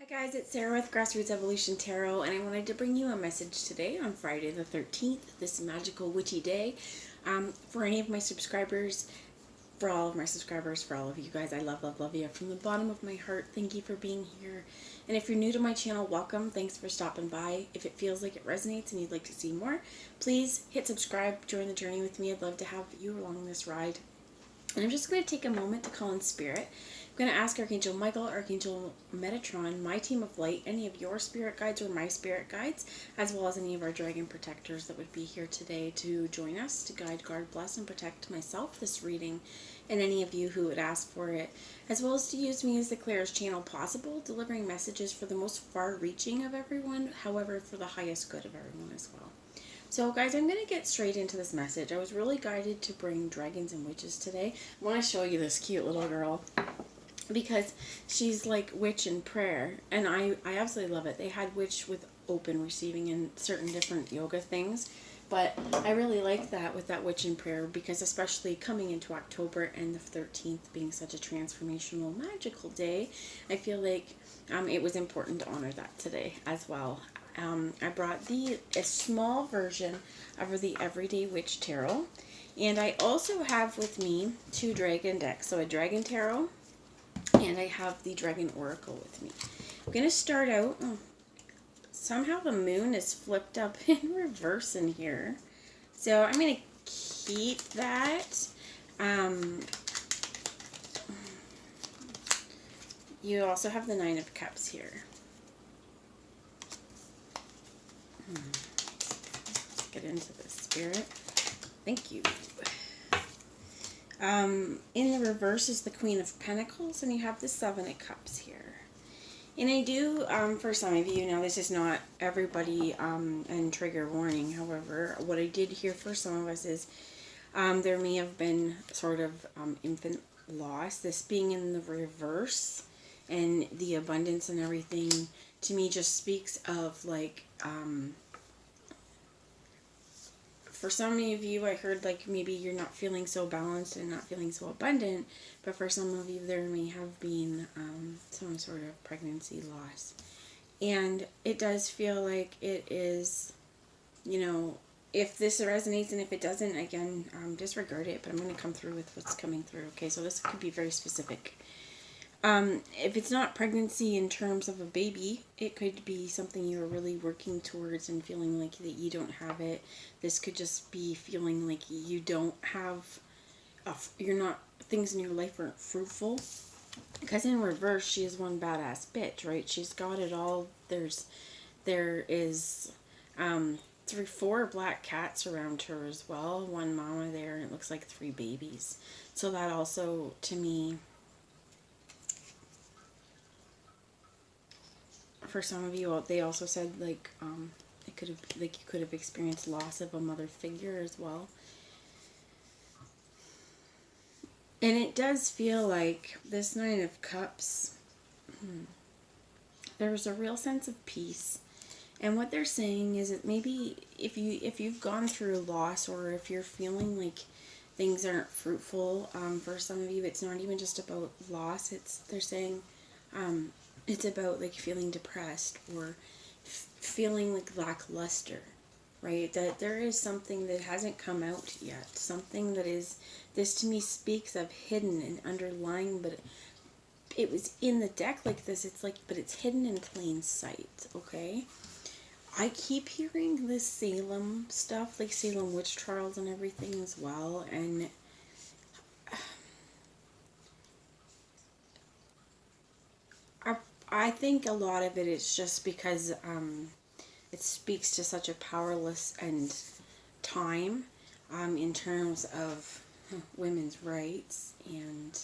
Guys, it's Sarah with Grassroots Evolution Tarot, and I wanted to bring you a message today on Friday the 13th, this magical witchy day. For any of my subscribers, for all of my subscribers, for all of you guys, I love you from the bottom of my heart. Thank you for being here. And if you're new to my channel, welcome. Thanks for stopping by. If it feels like it resonates and you'd like to see more, please hit subscribe, join the journey with me. I'd love to have you along this ride. And I'm just going to take a moment to call in spirit. I'm going to ask Archangel Michael, Archangel Metatron, my team of light, any of your spirit guides or my spirit guides, as well as any of our dragon protectors that would be here today to join us, to guide, guard, bless, and protect myself, this reading, and any of you who would ask for it, as well as to use me as the clearest channel possible, delivering messages for the most far-reaching of everyone, however, for the highest good of everyone as well. So guys, I'm going to get straight into this message. I was really guided to bring dragons and witches today. I want to show you this cute little girl because she's like witch in prayer, and I absolutely love it. They had witch with open receiving in certain different yoga things, but I really like that with that witch in prayer because especially coming into October and the 13th being such a transformational magical day, I feel like it was important to honor that today as well. I brought a small version of the Everyday Witch Tarot, and I also have with me two dragon decks, so a dragon tarot, and I have the dragon oracle with me. I'm going to start out, somehow the moon is flipped up in reverse in here, so I'm going to keep that. You also have the Nine of Cups here. Let's get into the spirit. Thank you. In the reverse is the Queen of Pentacles, and you have the Seven of Cups here. And I do, for some of you, now this is not everybody, and trigger warning, however, what I did hear for some of us is there may have been sort of infant loss. This being in the reverse and the abundance and everything, to me just speaks of like, for some of you, I heard like maybe you're not feeling so balanced and not feeling so abundant, but for some of you there may have been some sort of pregnancy loss. And it does feel like it is, you know, if this resonates, and if it doesn't, again, disregard it, but I'm going to come through with what's coming through. Okay, so this could be very specific. If it's not pregnancy in terms of a baby, it could be something you're really working towards and feeling like that you don't have it. This could just be feeling like you don't have, things in your life aren't fruitful. Because in reverse, she is one badass bitch, right? She's got it all. There is, 4 black cats around her as well. One mama there, and it looks like 3 babies. So that also, to me, for some of you, they also said like it could have, like, you could have experienced loss of a mother figure as well. And it does feel like this Nine of Cups, there's a real sense of peace. And what they're saying is that maybe if you've gone through loss, or if you're feeling like things aren't fruitful, for some of you, it's not even just about loss. They're saying it's about like feeling depressed or feeling like lackluster, right? That there is something that hasn't come out yet. Something that is, this to me speaks of hidden and underlying, but it was in the deck like this. It's like, but it's hidden in plain sight, okay? I keep hearing this Salem stuff, like Salem witch trials and everything as well, and I think a lot of it is just because it speaks to such a powerless and time in terms of women's rights and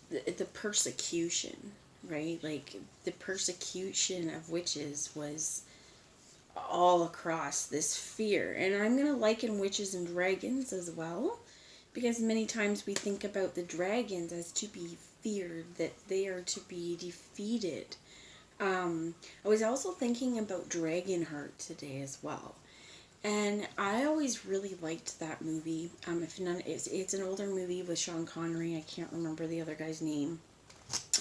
the persecution, right? Like the persecution of witches was all across this sphere. And I'm going to liken witches and dragons as well, because many times we think about the dragons as to be feared, that they are to be defeated. I was also thinking about Dragonheart today as well. And I always really liked that movie. If none, it's an older movie with Sean Connery. I can't remember the other guy's name.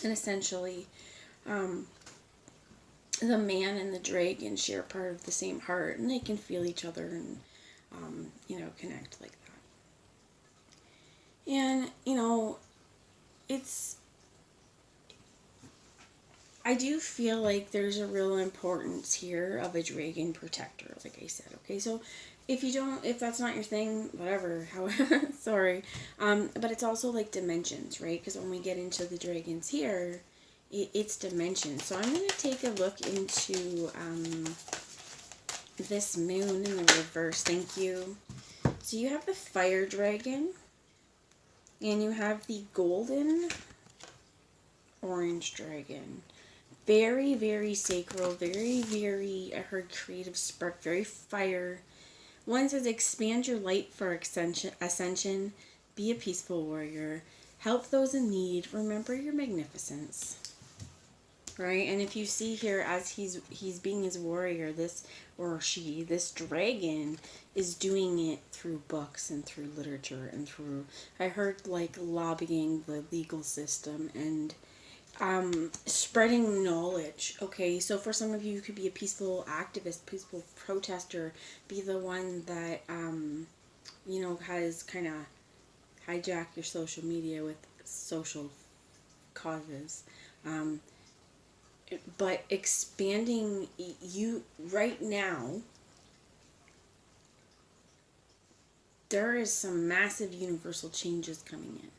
And essentially, um, the man and the dragon share part of the same heart, and they can feel each other and connect like that. And it's I do feel like there's a real importance here of a dragon protector, like I said. Okay, so if that's not your thing, whatever. However, sorry, but it's also like dimensions, right? Because when we get into the dragons here, it's dimensions. So I'm gonna take a look into this moon in the reverse. Thank you. So you have the fire dragon, and you have the golden orange dragon. Very, very sacral, very, very, I heard creative spark, very fire. One says, expand your light for ascension, be a peaceful warrior, help those in need, remember your magnificence. Right? And if you see here, as he's being his warrior, this dragon is doing it through books and through literature and through, I heard, like, lobbying the legal system and spreading knowledge. Okay, so for some of you, you could be a peaceful activist, peaceful protester, be the one that has kind of hijacked your social media with social causes, but expanding you right now. There is some massive universal changes coming in.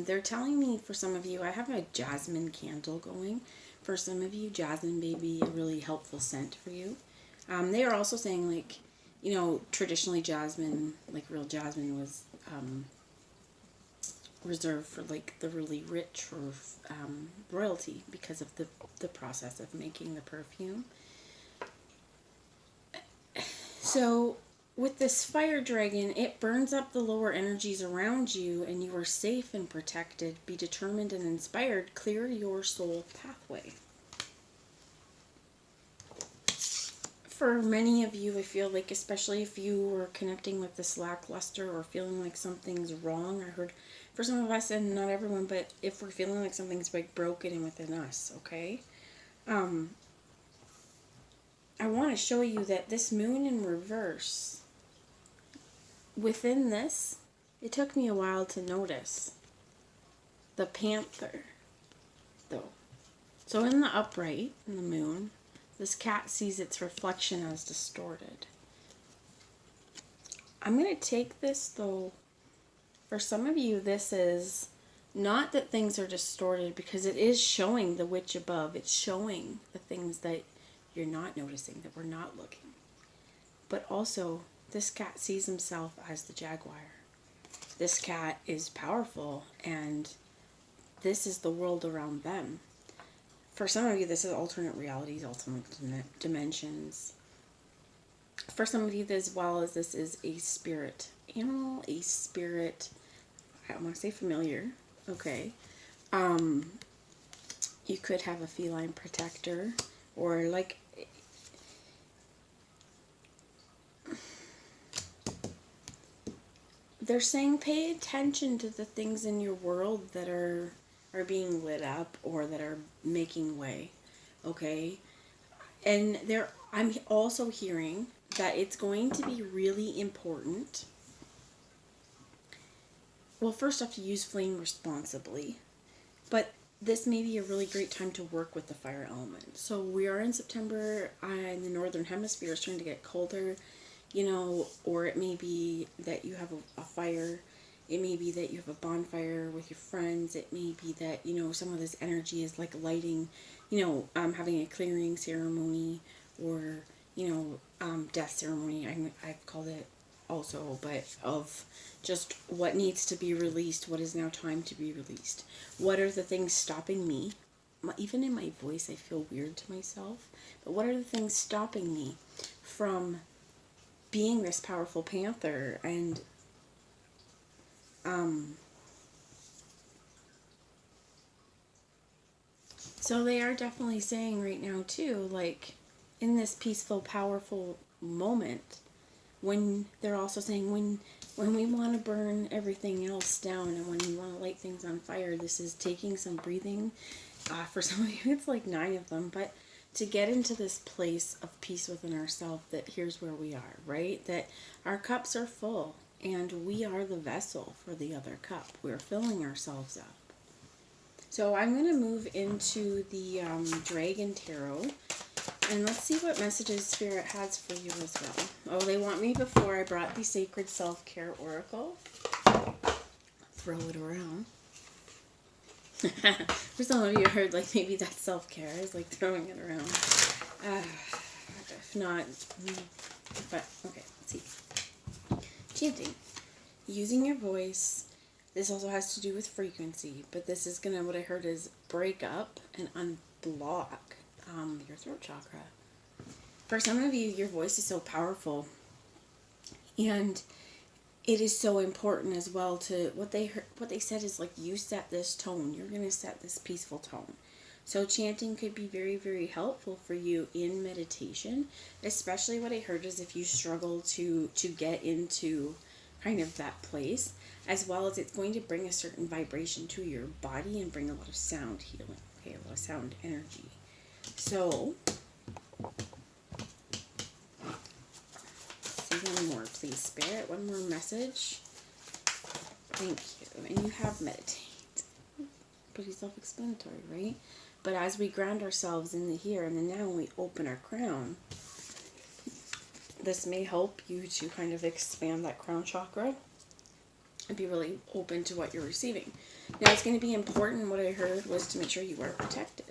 They're telling me, for some of you, I have a jasmine candle going. For some of you, jasmine may be a really helpful scent for you. They are also saying, like, traditionally jasmine, like real jasmine, was reserved for, like, the really rich or royalty because of the process of making the perfume. So with this fire dragon, it burns up the lower energies around you, and you are safe and protected. Be determined and inspired. Clear your soul pathway. For many of you, I feel like, especially if you were connecting with this lackluster or feeling like something's wrong, I heard for some of us, and not everyone, but if we're feeling like something's like broken within us, okay? I want to show you that this moon in reverse, within this, it took me a while to notice the panther, though. So in the upright, in the moon, this cat sees its reflection as distorted. I'm going to take this, though, for some of you, this is not that things are distorted, because it is showing the witch above. It's showing the things that you're not noticing, that we're not looking. But also, this cat sees himself as the jaguar. This cat is powerful, and this is the world around them. For some of you, this is alternate realities, alternate dimensions. For some of you, as well, as this is a spirit animal, a spirit, I want to say familiar, okay. You could have a feline protector, or like, they're saying pay attention to the things in your world that are being lit up or that are making way, okay? And I'm also hearing that it's going to be really important. Well, first off, to use flame responsibly, but this may be a really great time to work with the fire element. So we are in September, and the northern hemisphere is starting to get colder, or it may be that you have a fire. It may be that you have a bonfire with your friends. It may be that, some of this energy is like lighting, having a clearing ceremony, or, death ceremony. I've called it also, but of just what needs to be released, what is now time to be released. What are the things stopping me? Even in my voice, I feel weird to myself. But what are the things stopping me from being this powerful panther? And so they are definitely saying right now too, like, in this peaceful, powerful moment, when they're also saying when we want to burn everything else down and when we want to light things on fire, this is taking some breathing. For some of you, it's like 9 of them, but to get into this place of peace within ourselves, that here's where we are, right? That our cups are full and we are the vessel for the other cup. We're filling ourselves up. So I'm going to move into the Dragon Tarot, and let's see what messages Spirit has for you as well. Oh, they want me before I brought the Sacred Self-Care Oracle. Throw it around. For some of you, I heard like maybe that's self-care is like throwing it around. If not, but okay, let's see. Chanting. Using your voice. This also has to do with frequency, but this is gonna, what I heard is break up and unblock your throat chakra. For some of you, your voice is so powerful, and it is so important as well to what they said is like, you set this tone. You're gonna set this peaceful tone. So chanting could be very, very helpful for you in meditation, especially what I heard is if you struggle to get into kind of that place, as well as it's going to bring a certain vibration to your body and bring a lot of sound healing, okay, a lot of sound energy. So, see one more, please, Spirit. One more message. Thank you. And you have meditate. Pretty self-explanatory, right? But as we ground ourselves in the here and the now, when we open our crown, this may help you to kind of expand that crown chakra and be really open to what you're receiving. Now, it's going to be important, what I heard was to make sure you are protected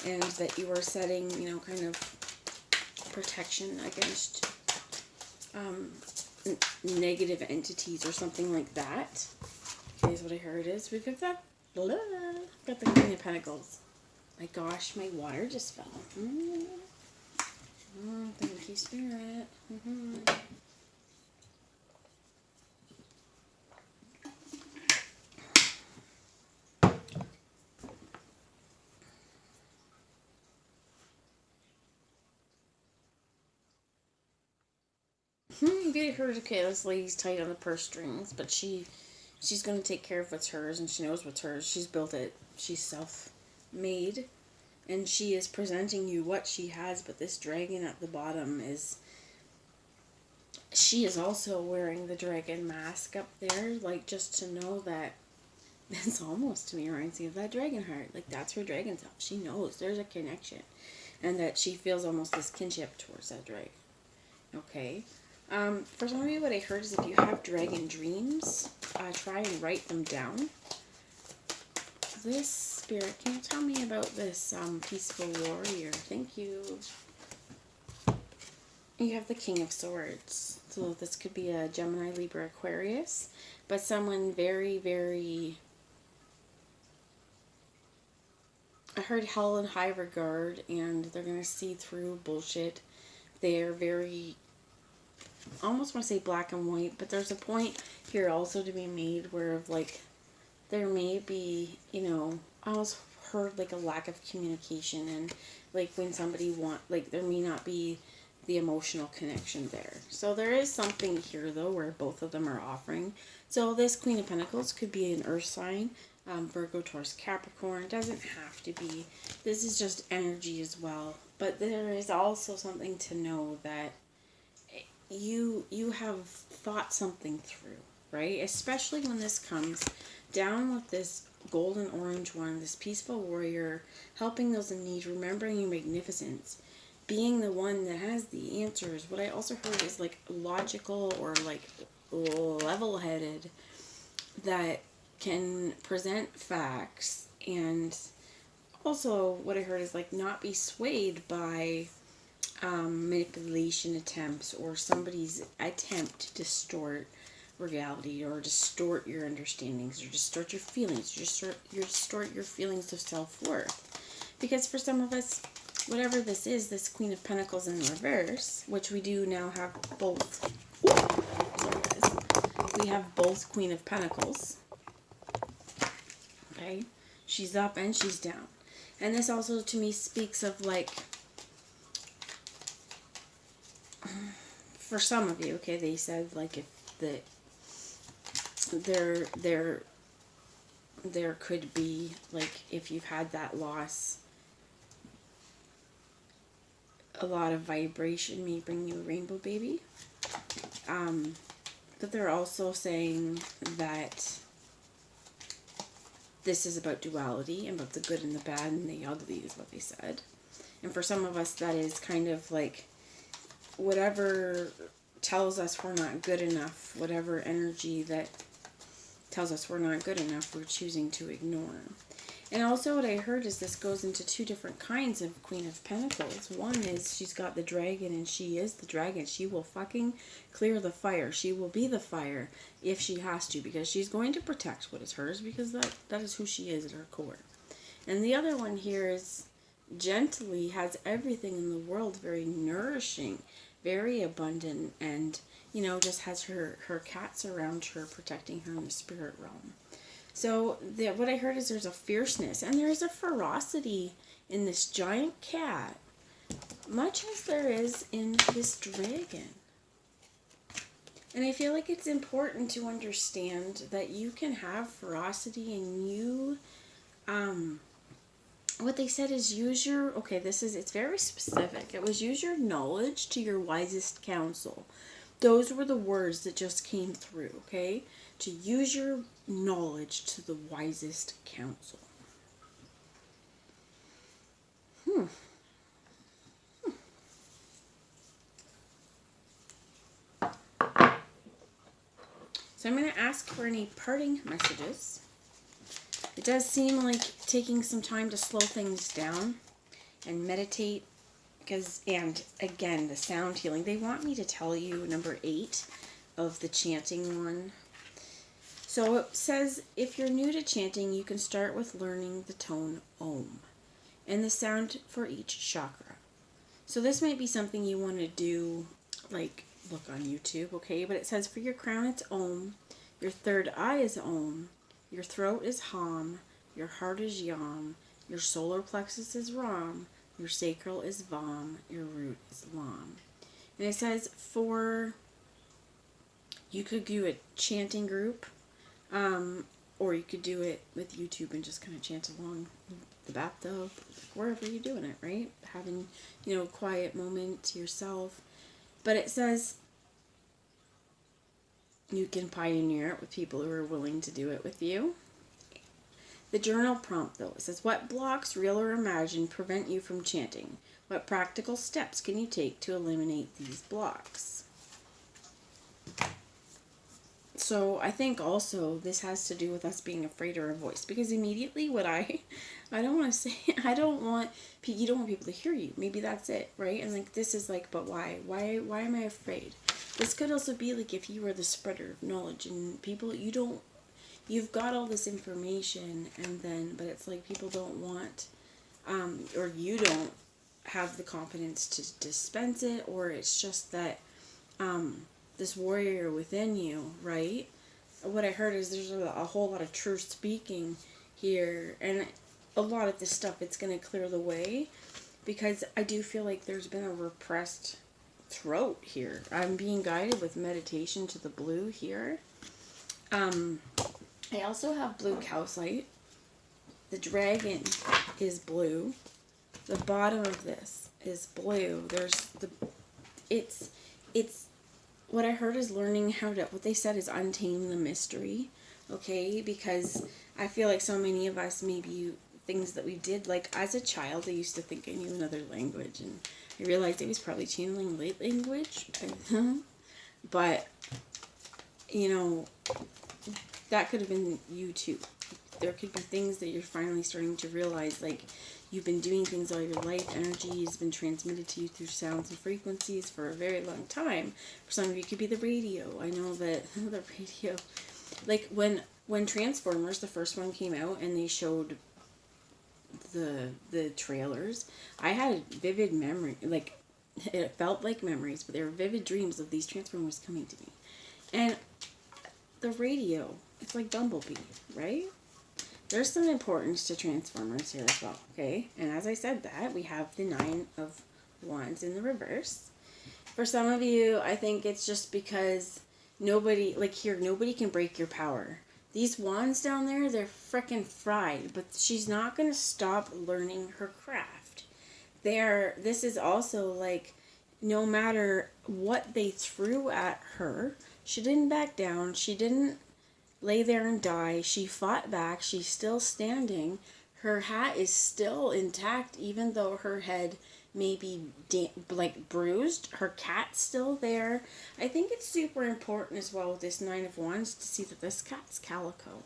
and that you are setting, you know, kind of protection against negative entities or something like that. Okay, is what I heard is we've got that, got the Queen of Pentacles. My gosh, my water just fell. Thank you, Spirit. Get her. Okay, this lady's tight on the purse strings, but she's going to take care of what's hers, and she knows what's hers. She's built it. She's self-made, and she is presenting you what she has, but this dragon at the bottom is... She is also wearing the dragon mask up there, like, just to know that this almost, to me, reminds me of that dragon heart. Like, that's her dragon self. She knows there's a connection, and that she feels almost this kinship towards that dragon. Okay? For some of you, what I heard is if you have dragon dreams, try and write them down. This Spirit, can you tell me about this peaceful warrior? Thank you. You have the King of Swords. So this could be a Gemini, Libra, Aquarius, but someone very, very... I heard held in high regard, and they're going to see through bullshit. They're very... almost want to say black and white, but there's a point here also to be made where, like, there may be, you know, I almost heard like a lack of communication, and like when somebody like there may not be the emotional connection there. So there is something here though where both of them are offering. So this Queen of Pentacles could be an earth sign, Virgo, Taurus, Capricorn. Doesn't have to be. This is just energy as well. But there is also something to know that you have thought something through, right? Especially when this comes down with this golden orange one, this peaceful warrior, helping those in need, remembering your magnificence, being the one that has the answers. What I also heard is like logical or like level-headed, that can present facts, and also what I heard is like not be swayed by manipulation attempts or somebody's attempt to distort reality or distort your understandings or distort your feelings, or distort your feelings of self-worth. Because for some of us, whatever this is, this Queen of Pentacles in reverse, which we do now have both. We have both Queen of Pentacles. Okay? She's up and she's down. And this also to me speaks of like for some of you, okay, they said like if there could be, like, if you've had that loss, a lot of vibration may bring you a rainbow baby. But they're also saying that this is about duality, about the good and the bad and the ugly is what they said. And for some of us, that is kind of like whatever tells us we're not good enough, whatever energy that tells us we're not good enough, we're choosing to ignore. And also what I heard is this goes into two different kinds of Queen of Pentacles. One is she's got the dragon, and she is the dragon. She will fucking clear the fire. She will be the fire if she has to, because she's going to protect what is hers, because that is who she is at her core. And the other one here is gently, has everything in the world, very nourishing, very abundant, and, you know, just has her cats around her protecting her in the spirit realm. So what I heard is there's a fierceness and there's a ferocity in this giant cat, much as there is in this dragon. And I feel like it's important to understand that you can have ferocity, and you, what they said is use your, okay, it's very specific. It was use your knowledge to your wisest counsel. Those were the words that just came through, okay? To use your knowledge to the wisest counsel. So I'm going to ask for any parting messages. It does seem like taking some time to slow things down and meditate, because, and again, the sound healing. They want me to tell you number 8 of the chanting one. So it says, if you're new to chanting, you can start with learning the tone Om and the sound for each chakra. So this might be something you want to do, like look on YouTube, okay? But it says for your crown it's Om, your third eye is Om, your throat is Ham, your heart is Yam, your solar plexus is Ram, your sacral is Vam, your root is Lam. And it says you could do a chanting group, or you could do it with YouTube and just kind of chant along the bathtub, wherever you're doing it, right? Having, a quiet moment to yourself. But it says you can pioneer it with people who are willing to do it with you. The journal prompt, though, it says, what blocks, real or imagined, prevent you from chanting? What practical steps can you take to eliminate these blocks? So I think also this has to do with us being afraid of our voice, because immediately I don't want to say, you don't want people to hear you. Maybe that's it, right? And like, this is like, but why? Why am I afraid? This could also be like if you were the spreader of knowledge and people, you've got all this information, and then, but it's like people don't want, or you don't have the confidence to dispense it, or it's just that, this warrior within you, right? What I heard is there's a whole lot of truth speaking here, and a lot of this stuff, it's going to clear the way, because I do feel like there's been a repressed throat here. I'm being guided with meditation to the blue here. I also have blue calcite. The dragon is blue. The bottom of this is blue. It's what I heard is learning what they said is untame the mystery, okay? Because I feel like so many of us, maybe things that we did, like as a child, I used to think I knew another language, and I realized I was probably channeling light language, but, that could have been you too. There could be things that you're finally starting to realize, like, you've been doing things all your life. Energy has been transmitted to you through sounds and frequencies for a very long time. For some of you, it could be the radio. I know that the radio, like when Transformers, the first one, came out and they showed the trailers, I had vivid memory, like it felt like memories, but they were vivid dreams of these Transformers coming to me. And the radio, it's like Bumblebee, right? There's some importance to Transformers here as well, okay? And as I said that, we have the 9 of Wands in the reverse. For some of you, I think it's just because nobody, like here, nobody can break your power. These wands down there, they're frickin' fried, but she's not going to stop learning her craft. This is also like, no matter what they threw at her, she didn't back down. She didn't lay there and die. She fought back. She's still standing. Her hat is still intact, even though her head may be like bruised. Her cat's still there. I think it's super important as well with this Nine of Wands to see that this cat's calico.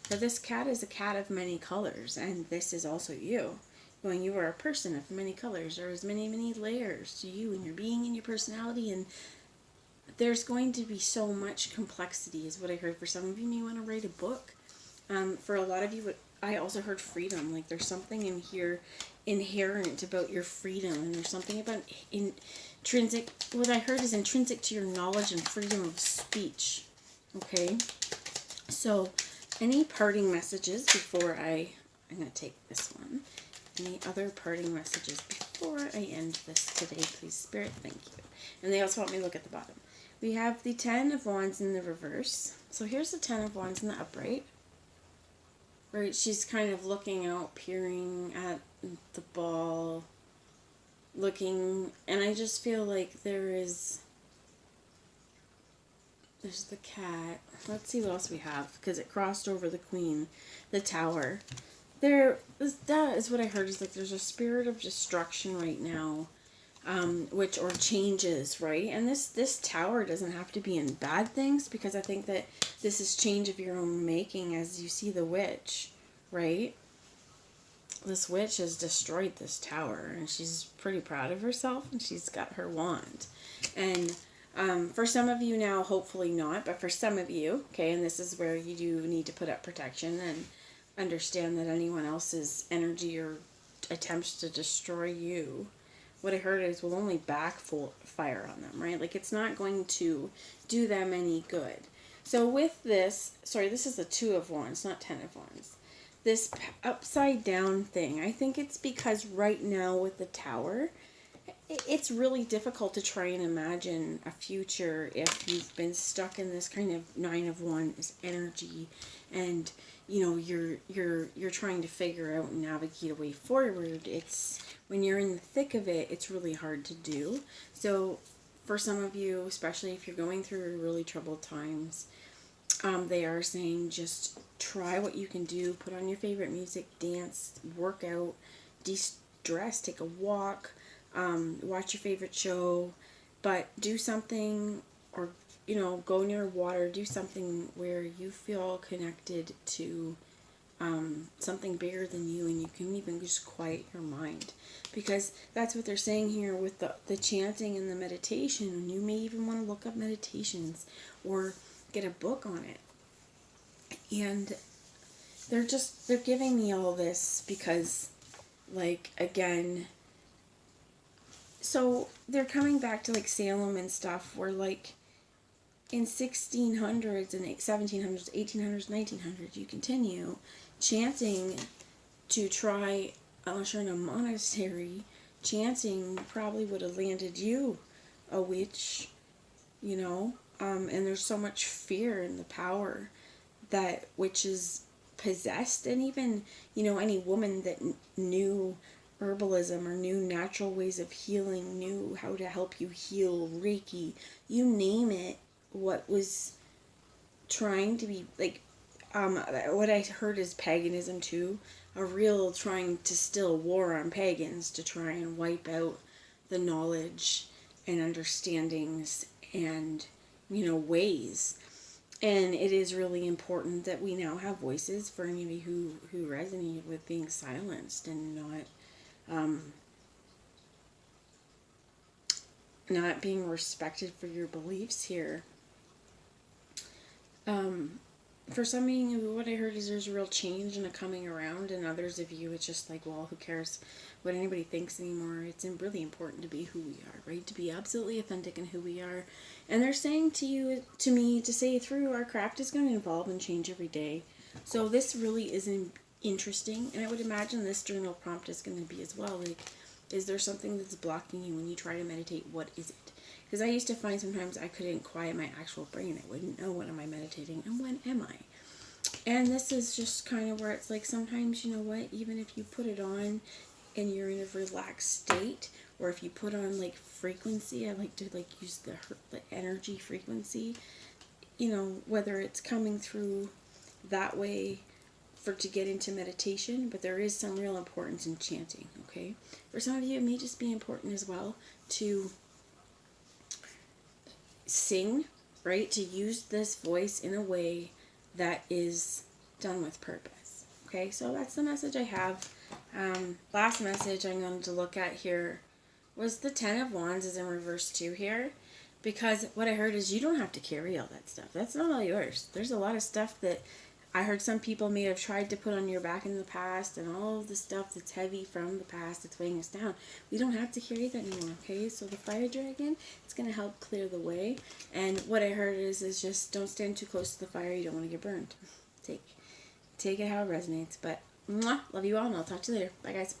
That this cat is a cat of many colors, and this is also you. When you are a person of many colors, there is many, many layers to you and your being and your personality, and there's going to be so much complexity is what I heard. For some of you may want to write a book. For a lot of you, I also heard freedom. Like there's something in here inherent about your freedom, and there's something about intrinsic, what I heard is intrinsic to your knowledge and freedom of speech. Okay, so any parting messages before I'm going to take this one. Any other parting messages before I end this today, please, Spirit? Thank you. And they also want me to look at the bottom. We have the Ten of Wands in the reverse. So here's the Ten of Wands in the upright. Right, she's kind of looking out, peering at the ball, looking, and I just feel like there's the cat. Let's see what else we have, because it crossed over the Queen, the Tower. That is what I heard, is like there's a spirit of destruction right now, or changes, right? And this Tower doesn't have to be in bad things, because I think that this is change of your own making, as you see the witch, right? This witch has destroyed this tower, and she's pretty proud of herself, and she's got her wand. And for some of you now, hopefully not, but for some of you, okay, and this is where you do need to put up protection and understand that anyone else's energy or attempts to destroy you, what I heard is will only backfire on them, right? Like it's not going to do them any good. So with this, sorry, this is the Two of Wands, not Ten of Wands. This upside down thing, I think it's because right now with the Tower, it's really difficult to try and imagine a future if you've been stuck in this kind of Nine of Wands energy, and you know you're trying to figure out and navigate a way forward. It's when you're in the thick of it, it's really hard to do. So for some of you, especially if you're going through really troubled times, they are saying just try what you can do. Put on your favorite music, dance, work out, de-stress, take a walk, watch your favorite show, but do something, or go near water, do something where you feel connected to something bigger than you, and you can even just quiet your mind, because that's what they're saying here with the chanting and the meditation. And you may even want to look up meditations or get a book on it. And they're giving me all this because, like, again, so they're coming back to like Salem and stuff, where like in 1600s and 1700s, 1800s, 1900s, you continue chanting to try, unless you're in a monastery, chanting probably would have landed you a witch, and there's so much fear in the power that witches possessed. And even, any woman that knew herbalism or knew natural ways of healing, knew how to help you heal, Reiki, you name it, what was trying to be like, what I heard is paganism too, a real trying to still war on pagans to try and wipe out the knowledge and understandings and ways. And it is really important that we now have voices for anybody who resonate with being silenced and not being respected for your beliefs here. For some of you, what I heard is there's a real change and a coming around, and others of you, it's just like, well, who cares what anybody thinks anymore? It's really important to be who we are, right? To be absolutely authentic in who we are. And they're saying to me, to say through, our craft is going to evolve and change every day. So this really is interesting, and I would imagine this journal prompt is going to be as well. Like, is there something that's blocking you when you try to meditate? What is it? Because I used to find sometimes I couldn't quiet my actual brain. I wouldn't know when am I meditating and when am I. And this is just kind of where it's like sometimes, you know what, even if you put it on and you're in a relaxed state, or if you put on like frequency, I like to like use the energy frequency, you know, whether it's coming through that way to get into meditation, but there is some real importance in chanting, okay? For some of you, it may just be important as well to sing, right? To use this voice in a way that is done with purpose, okay? So that's the message I have. Last message I'm going to look at here was the Ten of Wands is in reverse too here, because what I heard is you don't have to carry all that stuff. That's not all yours. There's a lot of stuff that I heard some people may have tried to put on your back in the past, and all of the stuff that's heavy from the past that's weighing us down. We don't have to carry that anymore, okay? So the fire dragon, it's going to help clear the way. And what I heard is just don't stand too close to the fire. You don't want to get burned. Take it how it resonates. But mwah, love you all, and I'll talk to you later. Bye, guys.